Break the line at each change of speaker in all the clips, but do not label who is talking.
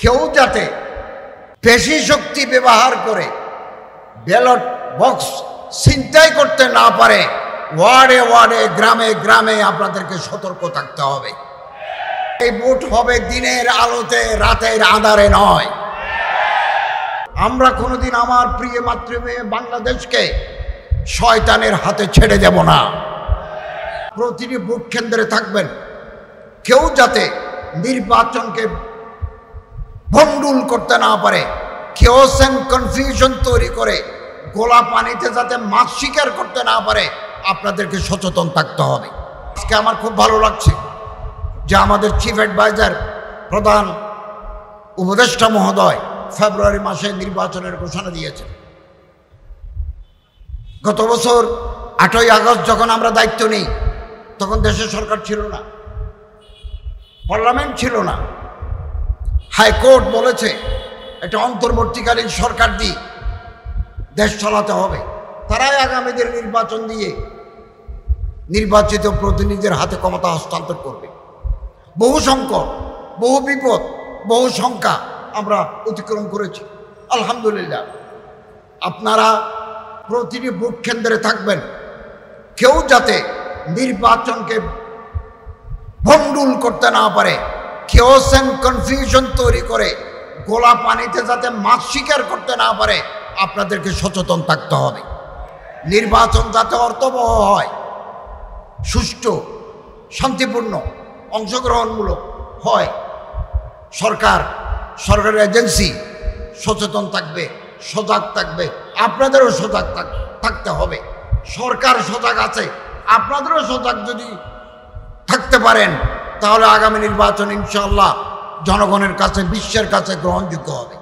কেউ যাতে পেশি শক্তি ব্যবহার করে ব্যালট বক্স ছিনতাই করতে না পারে, ওয়ার্ডে ওয়ার্ডে গ্রামে গ্রামে আপনাদেরকে সতর্ক থাকতে হবে। এই ভোট হবে দিনের আলোতে, রাতের আঁধারে নয়। আমরা কোনোদিন আমার প্রিয় মাতৃভূমি বাংলাদেশকে শয়তানের হাতে ছেড়ে দেব না। প্রতিটি ভোট কেন্দ্রে থাকবেন, কেউ যাতে নির্বাচনকে ভণ্ডুল করতে না পারে, কেওস এন্ড কনফিউশন তৈরি করে গোলা পানিতে যাতে মাছ শিকার করতে না পারে, আপনাদেরকে সচেতন থাকতে হবে। আজকে আমার খুব ভালো লাগছে যে আমাদের চিফ অ্যাডভাইজার প্রধান উপদেষ্টা মহোদয় ফেব্রুয়ারি মাসে নির্বাচনের ঘোষণা দিয়েছেন। গত বছর 8ই আগস্ট যখন আমরা দায়িত্ব নিই, তখন দেশের সরকার ছিল না, পার্লামেন্ট ছিল না। হাইকোর্ট বলেছে এটা অন্তর্বর্তীকালীন সরকার দিয়ে দেশ চালাতে হবে। তারাই আগামীদের নির্বাচন দিয়ে নির্বাচিত প্রতিনিধিদের হাতে ক্ষমতা হস্তান্তর করবে। বহু সংকট, বহু বিপদ, বহু শঙ্কা আমরা অতিক্রম করেছি, আলহামদুলিল্লাহ। আপনারা প্রতিটি ভোট কেন্দ্রে থাকবেন, কেউ যাতে নির্বাচনকে ভণ্ডুল করতে না পারে, কেওস এন্ড কনফিউশন তৈরি করে গোলা পানিতে যাতে মাছ শিকার করতে না পারে, আপনাদেরকে সচেতন থাকতে হবে। নির্বাচন যাতে অর্থবহ হয়, সুষ্ঠু, শান্তিপূর্ণ, অংশগ্রহণমূলক হয়, সরকারের এজেন্সি সচেতন থাকবে, সজাগ থাকবে। আপনাদেরও সজাগ থাকতে হবে। সরকার সজাগ আছে, আপনাদেরও সজাগ যদি থাকতে পারেন, তাহলে আগামী নির্বাচন ইনশাআল্লাহ জনগণের কাছে, বিশ্বের কাছে গ্রহণযোগ্য হবে।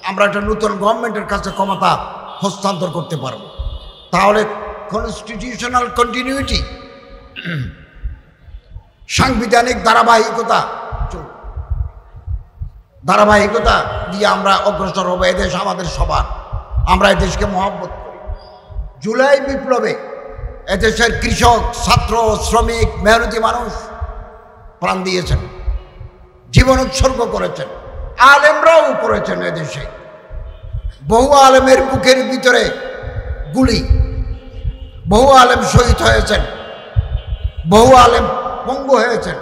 আমরা একটা নতুন গভর্নমেন্টের কাছে ক্ষমতা হস্তান্তর করতে পারব। তাহলে কনস্টিটিউশনাল কন্টিনিউটি, সাংবিধানিক ধারাবাহিকতা দিয়ে আমরা অগ্রসর হব। এদেশ আমাদের সবার, আমরা এদেশকে মহব্বত করি। জুলাই বিপ্লবে এদেশের কৃষক, ছাত্র, শ্রমিক, মেহনতি মানুষ প্রাণ দিয়েছেন, জীবন উৎসর্গ করেছেন, আলেমরাও করেছেন। এদেশে বহু আলেমের বুকের ভিতরে গুলি, বহু আলেম শহীদ হয়েছেন, বহু আলেম পঙ্গু হয়েছেন।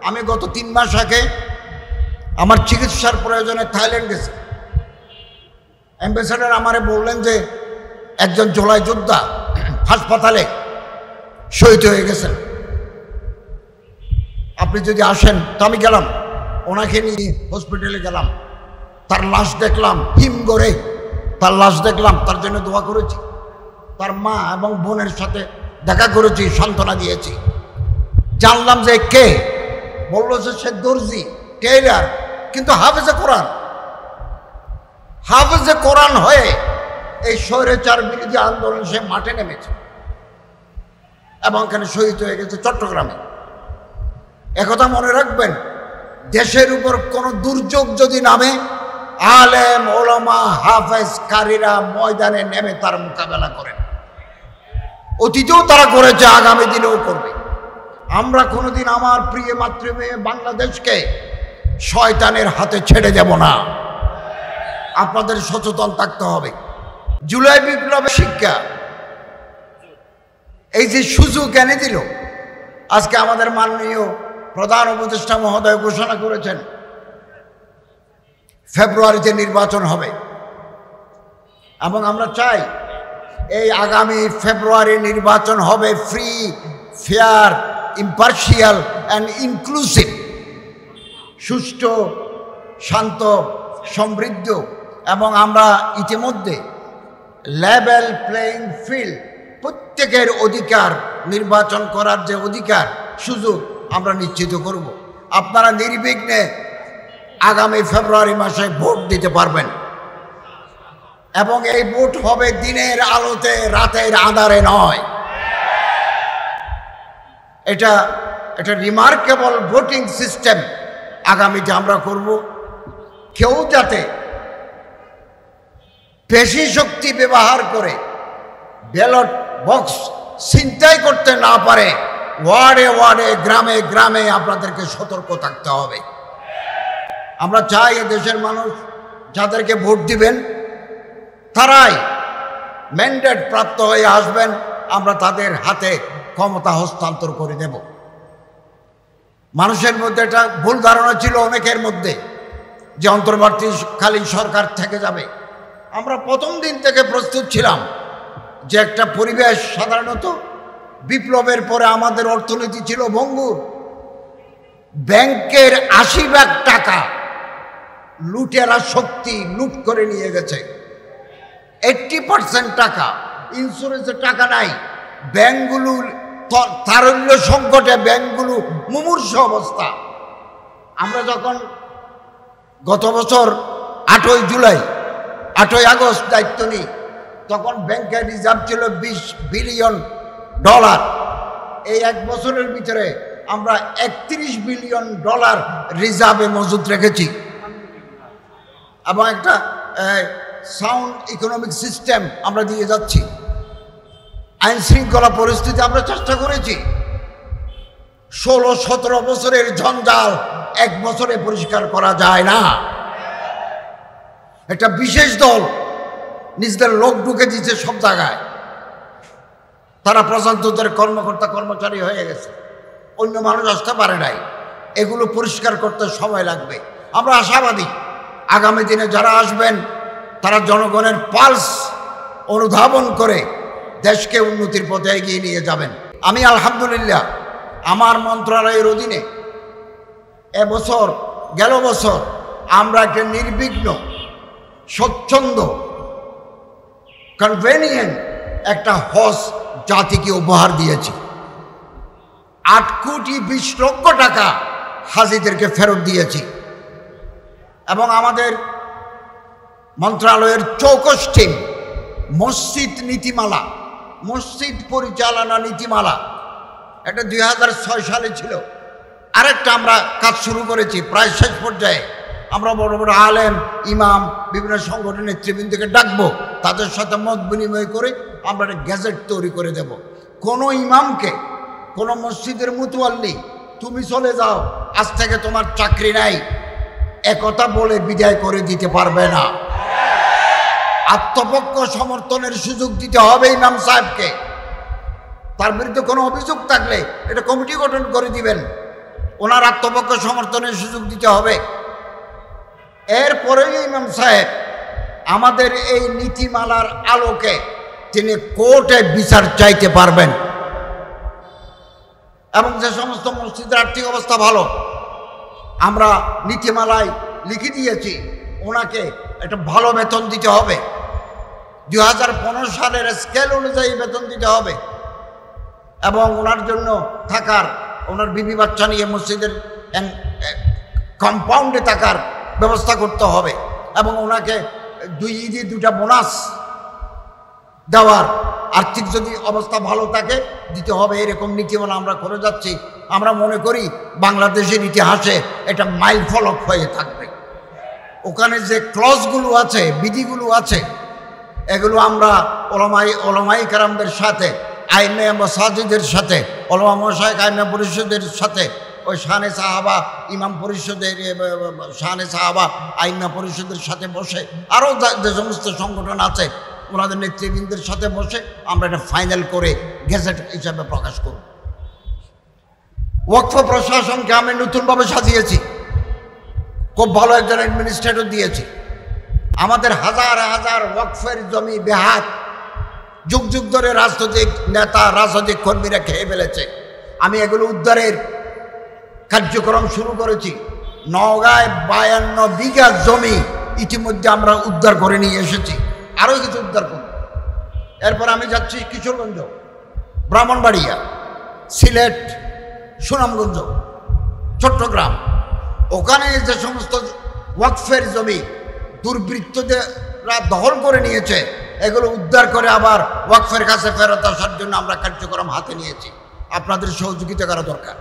আমি গত 3 মাস আগে আমার চিকিৎসার প্রয়োজনে থাইল্যান্ড গেছি। অ্যাম্বাসেডর আমারে বললেন যে একজন জুলাই যোদ্ধা হাসপাতালে শহীদ হয়ে গেছেন, আপনি যদি আসেন। তো আমি গেলাম, ওনাকে নিয়ে হসপিটালে গেলাম, তার লাশ দেখলাম, হিম গড়ে তার লাশ দেখলাম, তার জন্য দোয়া করেছি। তার মা এবং বোনের সাথে দেখা করেছি, সান্ত্বনা দিয়েছি। জানলাম যে কে, বললো যে সে দর্জি, টেইলার, কিন্তু হাফেজে কোরআন হয়ে এই স্বৈরাচার বিরোধী আন্দোলন সে মাঠে নেমেছে এবং এখানে শহীদ হয়ে গেছে চট্টগ্রামে। একথা মনে রাখবেন, দেশের উপর কোনো দুর্যোগ যদি নামে, আলেম, ওলামা, হাফেজ, কারীরা ময়দানে নেমে তার মোকাবেলা করেন। অতীতেও তারা করেছে, আগামী দিনেও করবে। আমরা কোনোদিন আমার প্রিয় মাতৃভূমি বাংলাদেশকে শয়তানের হাতে ছেড়ে দেব না। আপনাদের সচেতন থাকতে হবে। জুলাই বিপ্লবের শিক্ষা, এই যে সুযোগ এনে দিল, আজকে আমাদের মাননীয় প্রধান উপদেষ্টা মহোদয় ঘোষণা করেছেন ফেব্রুয়ারিতে নির্বাচন হবে, এবং আমরা চাই এই আগামী ফেব্রুয়ারি নির্বাচন হবে free, fair, impartial and inclusive, সুষ্ঠু, শান্ত, সমৃদ্ধ। এবং আমরা ইতিমধ্যে লেভেল প্লেইং ফিল্ড, প্রত্যেকের অধিকার, নির্বাচন করার যে অধিকার, সুযোগ আমরা নিশ্চিত করব। আপনারা নির্বিঘ্নে আগামী ফেব্রুয়ারি মাসে ভোট দিতে পারবেন, এবং এই ভোট হবে দিনের আলোতে, রাতের আঁধারে নয়। এটা রিমার্কেবল ভোটিং সিস্টেম আগামীতে আমরা করব। কেউ যাতে পেশি শক্তি ব্যবহার করে ব্যালট বক্স ছিনতাই করতে না পারে, ওয়ার্ডে ওয়ার্ডে গ্রামে গ্রামে আপনাদেরকে সতর্ক থাকতে হবে। আমরা চাই এ দেশের মানুষ যাদেরকে ভোট দিবেন তারাই ম্যান্ডেট প্রাপ্ত হয়ে আসবেন, আমরা তাদের হাতে ক্ষমতা হস্তান্তর করে দেব। মানুষের মধ্যে একটা ভুল ধারণা ছিল অনেকের মধ্যে যে অন্তর্বর্তীকালীন সরকার থেকে যাবে। আমরা প্রথম দিন থেকে প্রস্তুত ছিলাম যে একটা পরিবেশ, সাধারণত বিপ্লবের পরে আমাদের অর্থনীতি ছিল ভঙ্গুর। ব্যাংকের ৮০ ভাগ টাকা লুটেরা শক্তি লুট করে নিয়ে গেছে। 80% টাকা ইন্স্যুরেন্সের টাকা নাই। ব্যাংকগুলো তারল্য সংকটে, ব্যাংকগুলো মুমূর্ষু অবস্থা। আমরা যখন গত বছর ৮ই জুলাই ৮ই আগস্ট দায়িত্ব নিই, তখন ব্যাংকের রিজার্ভ ছিল $20 বিলিয়ন। এই 1 বছরের ভিতরে আমরা $31 বিলিয়ন রিজার্ভে মজুদ রেখেছি এবং একটা সাউন্ড ইকোনমিক সিস্টেম আমরা দিয়ে যাচ্ছি। আইন শৃঙ্খলা পরিস্থিতি আমরা চেষ্টা করেছি। 16-17 বছরের জঞ্জাল 1 বছরে পরিষ্কার করা যায় না। একটা বিশেষ দল নিজেদের লোক ঢুকে দিচ্ছে সব জায়গায়, তারা প্রজাতন্ত্রের কর্মকর্তা কর্মচারী হয়ে গেছে, অন্য মানুষ আসতে পারে নাই। এগুলো পরিষ্কার করতে সময় লাগবে। আমরা আশাবাদী আগামী দিনে যারা আসবেন তারা জনগণের পালস অনুধাবন করে দেশকে উন্নতির পথে এগিয়ে নিয়ে যাবেন। আমি আলহামদুলিল্লাহ আমার মন্ত্রণালয়ের অধীনে গেল বছর আমরা একটা নির্বিঘ্ন, স্বচ্ছন্দ, কনভেনিয়েন্ট একটা হজ জাতিকে উপহার দিয়েছি। 8,20,00,000 টাকা হাজিদেরকে ফেরত দিয়েছি এবং আমাদের মন্ত্রণালয়ের চৌকস টিম মসজিদ নীতিমালা, মসজিদ পরিচালনা নীতিমালা, এটা 2006 সালে ছিল। আরেকটা আমরা কাজ শুরু করেছি প্রায় শেষ পর্যায়ে। আমরা বড় বড় আলেম, ইমাম, বিভিন্ন সংগঠনের নেতৃবৃন্দকে ডাকবো, তাদের সাথে মত বিনিময় করে আমরা একটা গ্যাজেট তৈরি করে দেব। কোনো ইমামকে, কোনো মসজিদের মুতওয়াল্লি তুমি চলে যাও, আজ থেকে তোমার চাকরি নাই, একথা বলে বিদায় করে দিতে পারবে না। আত্মপক্ষ সমর্থনের সুযোগ দিতে হবে ইমাম সাহেবকে। তার বিরুদ্ধে কোনো অভিযোগ থাকলে এটা কমিটি গঠন করে দিবেন, ওনার আত্মপক্ষ সমর্থনের সুযোগ দিতে হবে। এরপরেই ইমাম সাহেব আমাদের এই নীতিমালার আলোকে তিনি কোর্টে বিচার চাইতে পারবেন এবং যে সমস্ত মসজিদের আর্থিক অবস্থা ভালো, আমরা নীতিমালায় লিখে দিয়েছি ওনাকে একটা ভালো বেতন দিতে হবে। 2015 সালের স্কেল অনুযায়ী বেতন দিতে হবে এবং ওনার জন্য থাকার, ওনার বিবি বাচ্চা নিয়ে মসজিদের কম্পাউন্ডে থাকার ব্যবস্থা করতে হবে এবং ওনাকে 2 ঈদে 2টা বোনাস দেওয়ার, আর্থিক যদি অবস্থা ভালো থাকে দিতে হবে। এরকম নীতিমালা আমরা করে যাচ্ছি। আমরা মনে করি বাংলাদেশের ইতিহাসে এটা মাইল ফলক হয়ে থাকবে। ওখানে যে ক্লজগুলো আছে, বিধিগুলো আছে, এগুলো আমরা ওলামাই কেরামদের সাথে, আইমে মাসাজিদের সাথে, ওলামা মশায়েখ আইমে পরিষদের সাথে, ওই শানে সাহাবা ইমাম পরিষদের, শানে সাহাবা আইমা পরিষদের সাথে বসে, আরও যে সমস্ত সংগঠন আছে ওনাদের নেতৃবৃন্দের সাথে বসে আমরা এটা ফাইনাল করে গেজেট হিসাবে প্রকাশ করব। ওয়াকফ প্রশাসনকে আমি নতুনভাবে সাজিয়েছি, খুব ভালো একজন অ্যাডমিনিস্ট্রেটর দিয়েছি। আমাদের হাজার হাজার ওয়াকফের জমি বেহাত, যুগ যুগ ধরে রাজনৈতিক নেতা, রাজনৈতিক কর্মীরা খেয়ে ফেলেছে। আমি এগুলো উদ্ধারের কার্যক্রম শুরু করেছি। নওগাঁয় 52 বিঘা জমি ইতিমধ্যে আমরা উদ্ধার করে নিয়ে এসেছি, আরও কিছু উদ্ধার করব। এরপর আমি যাচ্ছি কিশোরগঞ্জ, ব্রাহ্মণবাড়িয়া, সিলেট, সুনামগঞ্জ, চট্টগ্রাম। ওখানে যে সমস্ত ওয়াকফের জমি দুর্বৃত্তরা দখল করে নিয়েছে, এগুলো উদ্ধার করে আবার ওয়াকফের কাছে ফেরত আসার জন্য আমরা কার্যক্রম হাতে নিয়েছি। আপনাদের সহযোগিতা করা দরকার।